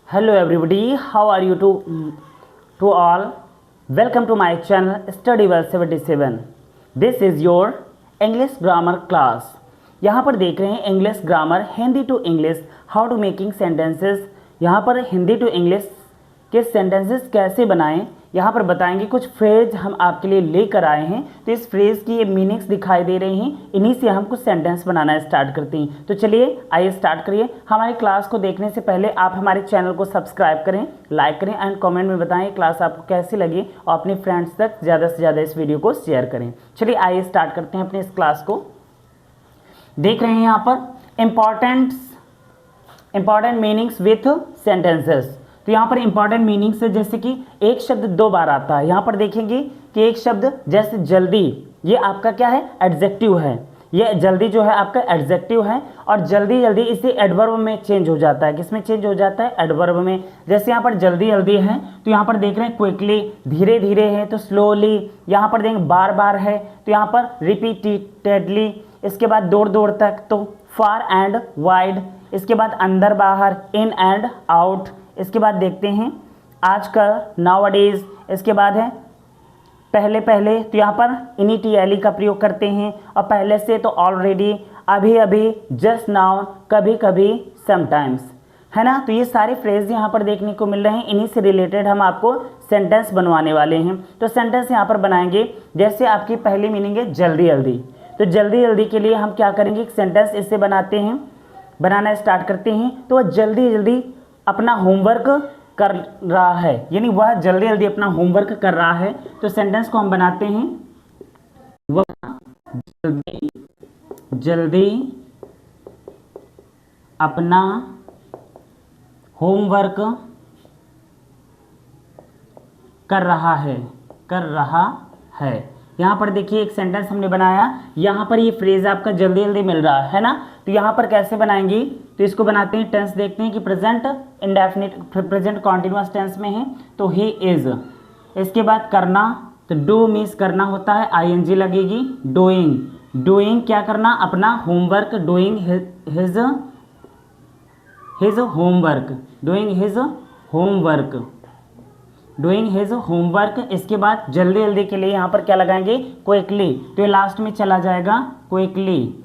Hello everybody, how are you to all? Welcome to my channel Study Well 77. This is your English grammar class. यहाँ पर देख रहे हैं English grammar Hindi to English how to making sentences. यहाँ पर Hindi to English के sentences कैसे बनाएं, यहाँ पर बताएंगे। कुछ फ्रेज हम आपके लिए लेकर आए हैं, तो इस फ्रेज की ये मीनिंग्स दिखाई दे रही हैं, इन्हीं से हम कुछ सेंटेंस बनाना स्टार्ट करते हैं। तो चलिए आइए स्टार्ट करिए। हमारी क्लास को देखने से पहले आप हमारे चैनल को सब्सक्राइब करें, लाइक करें एंड कमेंट में बताएं क्लास आपको कैसी लगी और अपने फ्रेंड्स तक ज़्यादा से ज़्यादा इस वीडियो को शेयर करें। चलिए आइए स्टार्ट करते हैं अपने इस क्लास को। देख रहे हैं यहाँ पर इंपॉर्टेंट मीनिंग्स विथ सेंटेंसेस। तो यहाँ पर इंपॉर्टेंट मीनिंग्स है, जैसे कि एक शब्द दो बार आता है। यहाँ पर देखेंगे कि एक शब्द जैसे जल्दी, ये आपका क्या है, एडजेक्टिव है। ये जल्दी जो है आपका एडजेक्टिव है और जल्दी जल्दी इसे एडवर्ब में चेंज हो जाता है। किस में चेंज हो जाता है? एडवर्ब में। जैसे यहाँ पर जल्दी जल्दी है तो यहाँ पर देख रहे हैं क्विकली, धीरे धीरे है तो स्लोली। यहाँ पर देखेंगे बार बार है तो यहाँ पर रिपीटेडली। इसके बाद दूर दूर तक तो फार एंड वाइड। इसके बाद अंदर बाहर, इन एंड आउट। इसके बाद देखते हैं आजकल, नाउअडेज। इसके बाद है पहले पहले, तो यहाँ पर इनिटियली का प्रयोग करते हैं। और पहले से तो ऑलरेडी, अभी अभी, जस्ट नाउ, कभी कभी, समटाइम्स, है ना। तो ये सारे फ्रेज यहाँ पर देखने को मिल रहे हैं। इन्हीं से रिलेटेड हम आपको सेंटेंस बनवाने वाले हैं। तो सेंटेंस यहाँ पर बनाएंगे। जैसे आपकी पहली मीनिंग है जल्दी जल्दी, तो जल्दी जल्दी के लिए हम क्या करेंगे, एक सेंटेंस इससे बनाना स्टार्ट करते हैं। तो वह जल्दी जल्दी अपना होमवर्क कर रहा है, यानी वह जल्दी जल्दी अपना होमवर्क कर रहा है। तो सेंटेंस को हम बनाते हैं, वह जल्दी जल्दी अपना होमवर्क कर रहा है। यहाँ पर देखिए एक सेंटेंस हमने बनाया। यहाँ पर ये फ्रेज आपका जल्दी जल्दी मिल रहा है ना। तो यहाँ पर कैसे बनाएंगे, तो इसको बनाते हैं। टेंस देखते हैं कि present indefinite, present continuous tense में है तो ही इज। इसके बाद करना, तो डू मीन्स करना होता है, आईएनजी लगेगी। डूइंग क्या करना, अपना होमवर्क। Doing his homework. इसके बाद जल्दी जल्दी के लिए यहाँ पर क्या लगाएंगे, क्विकली। तो ये लास्ट में चला जाएगा, क्विकली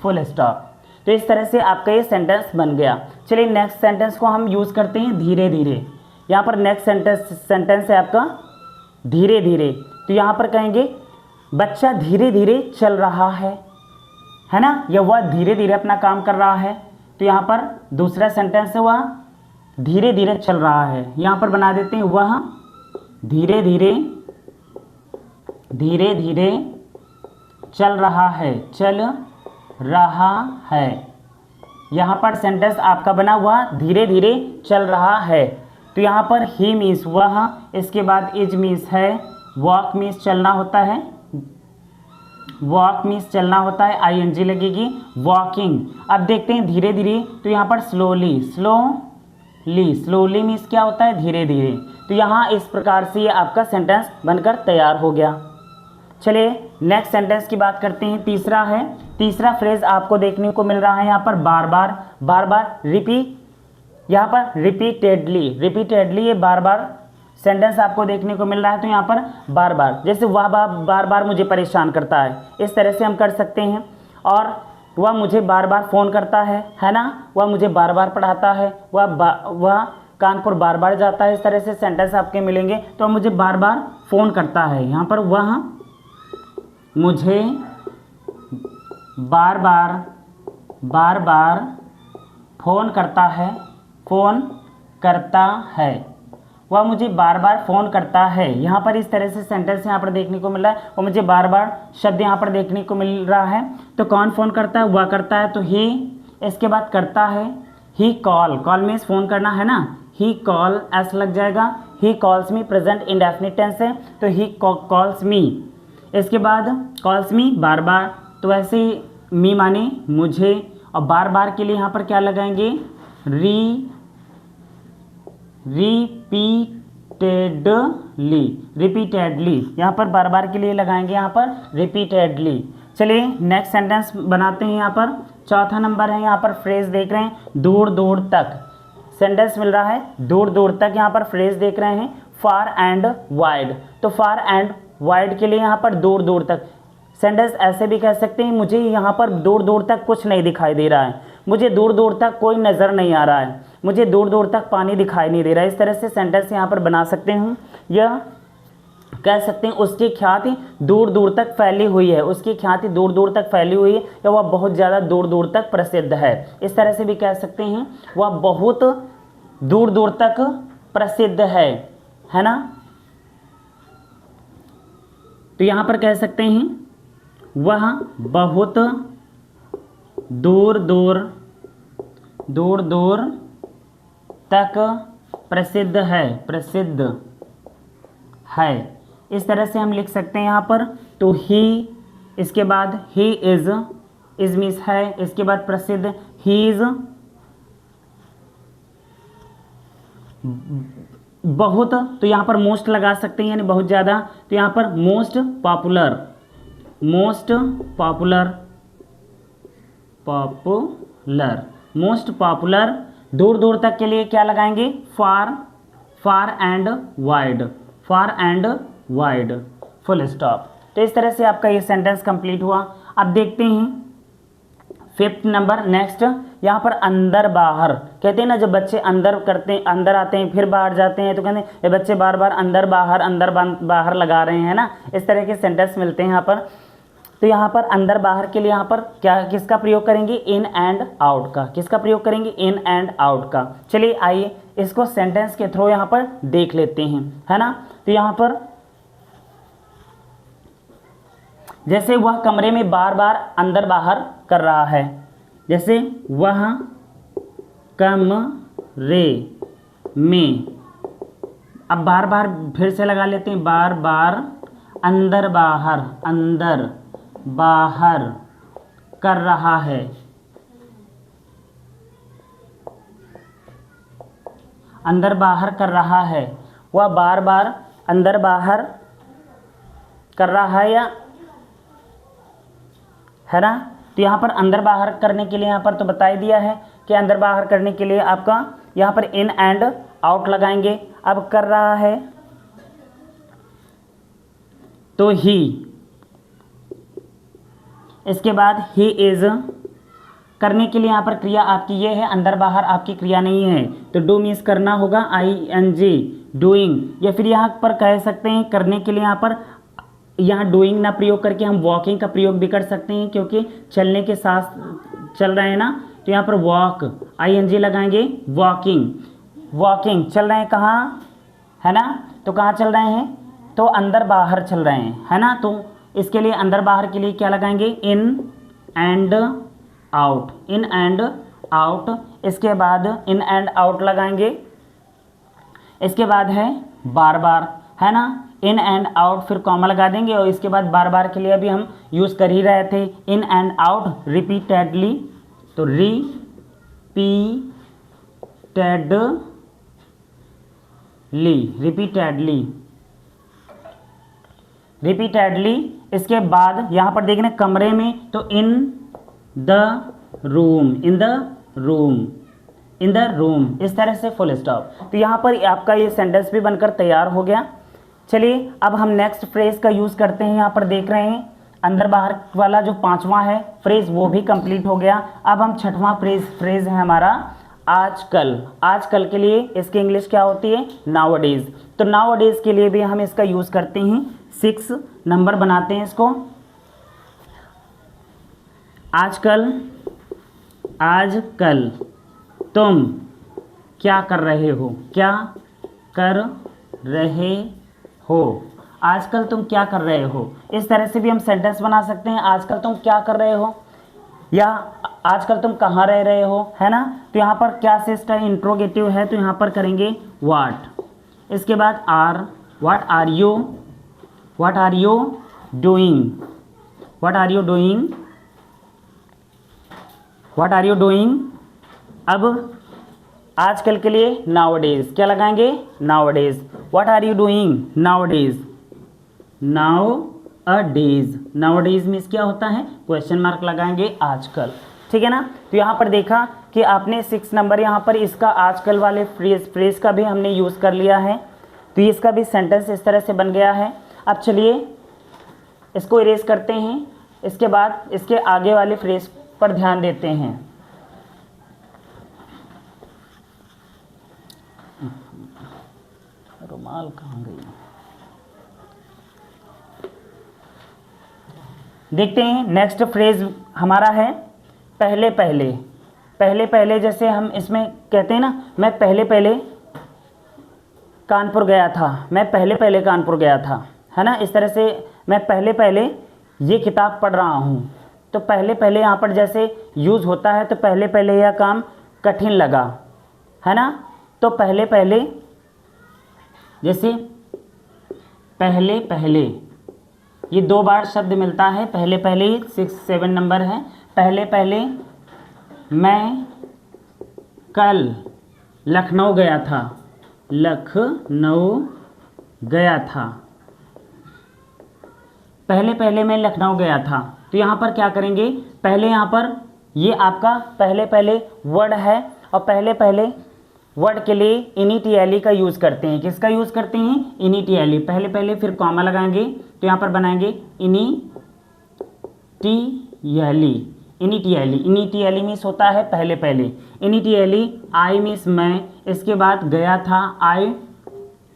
फुल स्टॉप। तो इस तरह से आपका ये सेंटेंस बन गया। चलिए नेक्स्ट सेंटेंस को हम यूज़ करते हैं, धीरे धीरे। यहाँ पर नेक्स्ट सेंटेंस है आपका धीरे धीरे। तो यहाँ पर कहेंगे बच्चा धीरे धीरे चल रहा है ना, या वह धीरे धीरे अपना काम कर रहा है। तो यहाँ पर दूसरा सेंटेंस है वह धीरे धीरे चल रहा है। यहाँ पर बना देते हैं वह धीरे धीरे चल रहा है। यहाँ पर सेंटेंस आपका बना हुआ धीरे धीरे चल रहा है। तो यहाँ पर ही मीन्स वह, इसके बाद इज मीन्स है, वॉक मीन्स चलना होता है, आईएनजी लगेगी, वॉकिंग। अब देखते हैं धीरे धीरे, तो यहाँ पर स्लोली मीन्स क्या होता है, धीरे धीरे। तो यहाँ इस प्रकार से ये आपका सेंटेंस बनकर तैयार हो गया। चलिए नेक्स्ट सेंटेंस की बात करते हैं। तीसरा फ्रेज आपको देखने को मिल रहा है यहाँ पर बार बार यहाँ पर रिपीटेडली ये बार बार सेंटेंस आपको देखने को मिल रहा है। तो यहाँ पर बार बार, जैसे वह बार बार मुझे परेशान करता है, इस तरह से हम कर सकते हैं। और वह मुझे बार बार फ़ोन करता है ना, वह मुझे बार बार पढ़ाता है, वह कानपुर बार बार जाता है। इस तरह से सेंटेंस आपके मिलेंगे। तो मुझे बार बार फ़ोन करता है, यहाँ पर वह मुझे बार बार फ़ोन करता है, वह मुझे बार बार फ़ोन करता है। यहाँ पर इस तरह से सेंटेंस यहाँ पर देखने को मिल रहा है। और मुझे बार बार शब्द यहाँ पर देखने को मिल रहा है। तो कौन फ़ोन करता है, वह करता है, तो ही। इसके बाद करता है ही कॉल मीन्स फ़ोन करना है ना, ही कॉल, एस लग जाएगा। He calls me, present indefinite tense है तो ही कॉल्स मी। इसके बाद कॉल्स मी बार बार, तो वैसे ही मी माने मुझे। और बार बार के लिए यहाँ पर क्या लगाएंगे, रिपीटेडली। यहाँ पर बार बार के लिए लगाएंगे, यहाँ पर रिपीटेडली। चलिए नेक्स्ट सेंटेंस बनाते हैं। यहाँ पर चौथा नंबर है यहाँ पर फ्रेज देख रहे हैं दूर दूर तक, सेंटेंस मिल रहा है दूर दूर तक, यहाँ पर फ्रेज देख रहे हैं फार एंड वाइड। तो फार एंड वाइड के लिए यहाँ पर दूर दूर तक, सेंटेंस ऐसे भी कह सकते हैं मुझे यहाँ पर दूर दूर तक कुछ नहीं दिखाई दे रहा है, मुझे दूर दूर तक कोई नज़र नहीं आ रहा है, मुझे दूर दूर तक पानी दिखाई नहीं दे रहा है। इस तरह से सेंटेंस यहाँ पर बना सकते हूँ, या कह सकते हैं उसकी ख्याति दूर दूर तक फैली हुई है, उसकी ख्याति दूर दूर तक फैली हुई है, या वह बहुत ज़्यादा दूर दूर तक प्रसिद्ध है। इस तरह से भी कह सकते हैं वह बहुत दूर दूर तक प्रसिद्ध है ना। तो यहाँ पर कह सकते हैं वह बहुत दूर दूर तक प्रसिद्ध है। इस तरह से हम लिख सकते हैं यहाँ पर। तो ही, इसके बाद ही इज मीन्स है, इसके बाद प्रसिद्ध, ही इज बहुत, तो यहाँ पर मोस्ट लगा सकते हैं यानी बहुत ज़्यादा, तो यहाँ पर मोस्ट पॉपुलर। दूर दूर तक के लिए क्या लगाएंगे, far and wide, full stop. तो इस तरह से आपका ये सेंटेंस कंप्लीट हुआ। अब देखते हैं फिफ्थ नंबर नेक्स्ट, यहाँ पर अंदर बाहर कहते हैं ना, जब बच्चे अंदर करते हैं, अंदर आते हैं फिर बाहर जाते हैं, तो कहते हैं ये बच्चे बार बार अंदर बाहर लगा रहे हैं ना, इस तरह के सेंटेंस मिलते हैं यहाँ पर। तो यहाँ पर अंदर बाहर के लिए यहाँ पर किसका प्रयोग करेंगे, इन एंड आउट का। किसका प्रयोग करेंगे, इन एंड आउट का। चलिए आइए इसको सेंटेंस के थ्रू यहाँ पर देख लेते हैं, है ना। तो यहाँ पर जैसे वह कमरे में बार बार अंदर बाहर कर रहा है, जैसे वह कमरे में, अब बार बार फिर से लगा लेते हैं, बार बार अंदर बाहर कर रहा है, अंदर बाहर कर रहा है, वह बार बार अंदर बाहर कर रहा है, या है ना। तो यहाँ पर अंदर बाहर करने के लिए यहाँ पर तो बता ही दिया है कि अंदर बाहर करने के लिए आपका यहाँ पर इन एंड आउट लगाएंगे। अब कर रहा है तो ही, इसके बाद ही इज, करने के लिए यहाँ पर क्रिया आपकी ये है, अंदर बाहर आपकी क्रिया नहीं है, तो डू मीन्स करना होगा, ING डूइंग, या फिर यहाँ पर कह सकते हैं करने के लिए यहाँ पर यहाँ डूइंग ना प्रयोग करके हम वॉकिंग का प्रयोग भी कर सकते हैं, क्योंकि चलने के साथ चल रहे हैं ना, तो यहाँ पर वॉक ING लगाएंगे, वॉकिंग चल रहे हैं कहाँ, है ना। तो कहाँ चल रहे हैं, तो अंदर बाहर चल रहे हैं, है ना। तो इसके लिए अंदर बाहर के लिए क्या लगाएंगे, इन एंड आउट, इसके बाद इन एंड आउट लगाएंगे। इसके बाद है बार बार, है ना, इन एंड आउट, फिर कॉमा लगा देंगे, और इसके बाद बार बार के लिए अभी हम यूज़ कर ही रहे थे, इन एंड आउट रिपीटेडली, तो रिपीटेडली। इसके बाद यहाँ पर देखने कमरे में, तो इन द रूम, इस तरह से फुल स्टॉप। तो यहाँ पर आपका ये सेंटेंस भी बनकर तैयार हो गया। चलिए अब हम नेक्स्ट फ्रेज का यूज़ करते हैं। यहाँ पर देख रहे हैं अंदर बाहर वाला जो पांचवा है फ्रेज वो भी कंप्लीट हो गया। अब हम छठवां फ्रेज है हमारा आजकल के लिए इसकी इंग्लिश क्या होती है, नाउअडेज। तो नाउअडेज के लिए भी हम इसका यूज़ करते हैं, 6 नंबर बनाते हैं इसको। आजकल तुम क्या कर रहे हो, आजकल तुम क्या कर रहे हो। इस तरह से भी हम सेंटेंस बना सकते हैं, आजकल तुम क्या कर रहे हो, या आजकल तुम कहाँ रह रहे हो, है ना। तो यहाँ पर क्या से इसका इंट्रोगेटिव है, तो यहाँ पर करेंगे व्हाट, इसके बाद are, what are you doing. अब आजकल के लिए नाउअडेज क्या लगाएंगे, nowadays, what are you doing nowadays means क्या होता है, क्वेश्चन मार्क लगाएंगे आजकल। ठीक है ना। तो यहाँ पर देखा कि आपने 6 नंबर यहाँ पर इसका आजकल वाले फ्रेज का भी हमने यूज़ कर लिया है, तो इसका भी सेंटेंस इस तरह से बन गया है। अब चलिए इसको इरेज करते हैं, इसके बाद इसके आगे वाले फ्रेज पर ध्यान देते हैं। रुमाल कहाँ गई? देखते हैं नेक्स्ट फ्रेज हमारा है पहले पहले। पहले पहले जैसे हम इसमें कहते हैं ना, मैं पहले पहले कानपुर गया था, मैं पहले पहले कानपुर गया था, है ना। इस तरह से मैं पहले पहले ये किताब पढ़ रहा हूँ। तो पहले पहले यहाँ पर जैसे यूज़ होता है, तो पहले पहले यह काम कठिन लगा, है ना। तो पहले पहले जैसे पहले पहले ये 2 बार शब्द मिलता है। पहले पहले 6-7 नंबर है। पहले पहले मैं कल लखनऊ गया था, लखनऊ गया था। पहले पहले मैं लखनऊ गया था। तो यहाँ पर क्या करेंगे, पहले यहाँ पर ये आपका पहले पहले वर्ड है, और पहले पहले वर्ड के लिए इनिटियली का यूज़ करते हैं। किसका यूज़ करते हैं? इनिटियली। पहले पहले फिर कॉमा लगाएंगे, तो यहाँ पर बनाएंगे इनिटियली। इनिटियली, इनिटियली मीन्स होता है पहले पहले। इनिटियली आई मीन्स मैं, इसके बाद गया था, I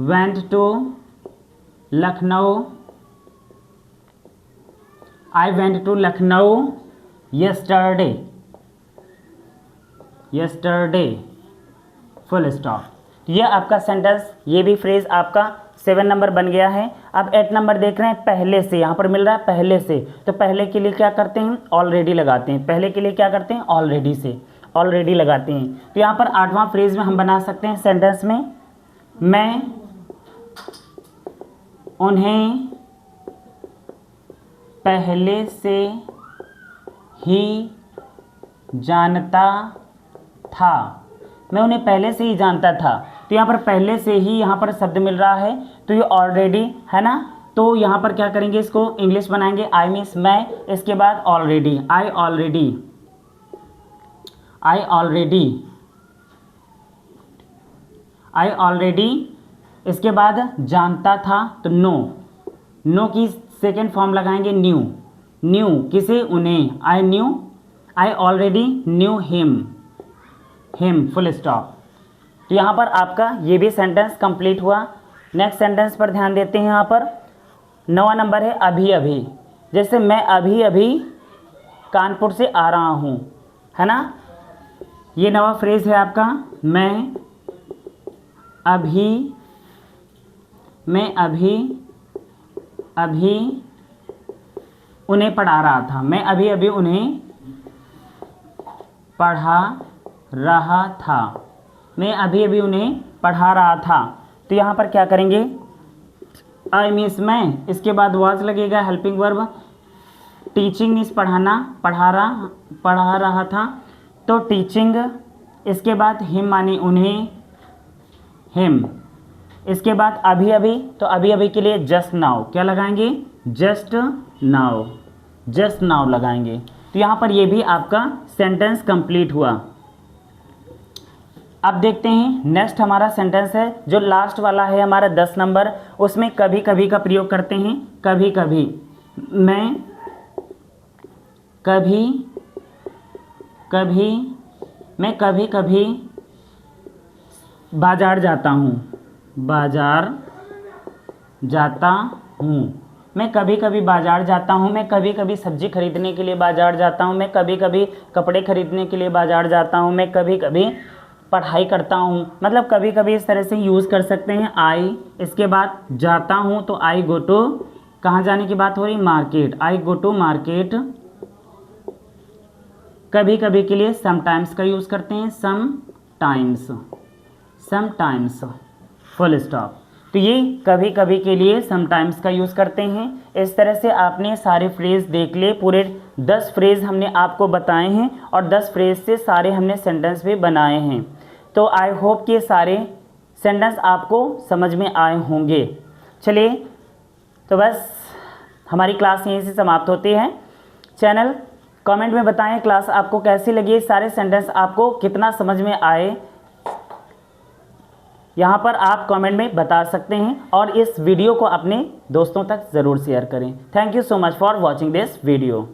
went to Lucknow, I went to Lucknow yesterday, yesterday, full stop. ये आपका सेंटेंस, ये भी फ्रेज आपका 7 नंबर बन गया है। अब 8 नंबर देख रहे हैं, पहले से, यहाँ पर मिल रहा है पहले से। तो पहले के लिए क्या करते हैं? ऑलरेडी लगाते हैं। पहले के लिए क्या करते हैं? ऑलरेडी से, ऑलरेडी लगाते हैं। तो यहाँ पर 8वां फ्रेज में हम बना सकते हैं सेंटेंस में, मैं उन्हें पहले से ही जानता था, मैं उन्हें पहले से ही जानता था। तो यहाँ पर पहले से ही यहाँ पर शब्द मिल रहा है, तो ये ऑलरेडी है ना। तो यहाँ पर क्या करेंगे, इसको इंग्लिश बनाएंगे, आई मीन्स मैं, इसके बाद already, I already, I already, I already, इसके बाद जानता था, तो नो, नो की सेकेंड फॉर्म लगाएंगे न्यू, न्यू किसे? उन्हें, I knew, I already knew him, him, full stop. तो यहाँ पर आपका ये भी सेंटेंस कंप्लीट हुआ। नेक्स्ट सेंटेंस पर ध्यान देते हैं। यहाँ पर 9वां नंबर है अभी अभी। जैसे मैं अभी अभी कानपुर से आ रहा हूँ, है ना। ये 9वां फ्रेज है आपका, मैं अभी उन्हें पढ़ा रहा था, मैं अभी अभी उन्हें पढ़ा रहा था, मैं अभी अभी उन्हें पढ़ा रहा था। तो यहाँ पर क्या करेंगे, आई मीन्स मैं, इसके बाद वाज लगेगा, हेल्पिंग वर्ब, टीचिंग मीन्स पढ़ाना, पढ़ा रहा था, तो टीचिंग, इसके बाद हिम माने उन्हें, हिम, इसके बाद अभी अभी, तो अभी अभी के लिए जस्ट नाउ, क्या लगाएंगे? जस्ट नाउ, जस्ट नाउ लगाएंगे। तो यहाँ पर ये भी आपका सेंटेंस कंप्लीट हुआ। अब देखते हैं नेक्स्ट हमारा सेंटेंस है जो लास्ट वाला है हमारा 10 नंबर। उसमें कभी कभी का प्रयोग करते हैं। कभी कभी, मैं कभी कभी बाजार जाता हूँ, बाजार जाता हूँ, मैं कभी कभी बाजार जाता हूँ, मैं कभी कभी सब्जी खरीदने के लिए बाजार जाता हूँ, मैं कभी कभी कपड़े खरीदने के लिए बाजार जाता हूँ, मैं कभी कभी पढ़ाई करता हूँ। मतलब कभी कभी इस तरह से यूज़ कर सकते हैं। आई, इसके बाद जाता हूँ, तो आई गो टू, कहाँ जाने की बात हो रही? Market, I go to market. कभी कभी के लिए समटाइम्स का यूज़ करते हैं, समटाइम्स, समटाइम्स, फुल स्टॉप। तो ये कभी कभी के लिए समटाइम्स का यूज़ करते हैं। इस तरह से आपने सारे फ्रेज देख लिए। पूरे 10 फ्रेज हमने आपको बताए हैं और 10 फ्रेज से सारे हमने सेंटेंस भी बनाए हैं। तो आई होप कि सारे सेंटेंस आपको समझ में आए होंगे। चलिए, तो बस हमारी क्लास यहीं से समाप्त होती है। चैनल कमेंट में बताएं क्लास आपको कैसी लगी, सारे सेंटेंस आपको कितना समझ में आए, यहाँ पर आप कमेंट में बता सकते हैं और इस वीडियो को अपने दोस्तों तक ज़रूर शेयर करें। Thank you so much for watching this video.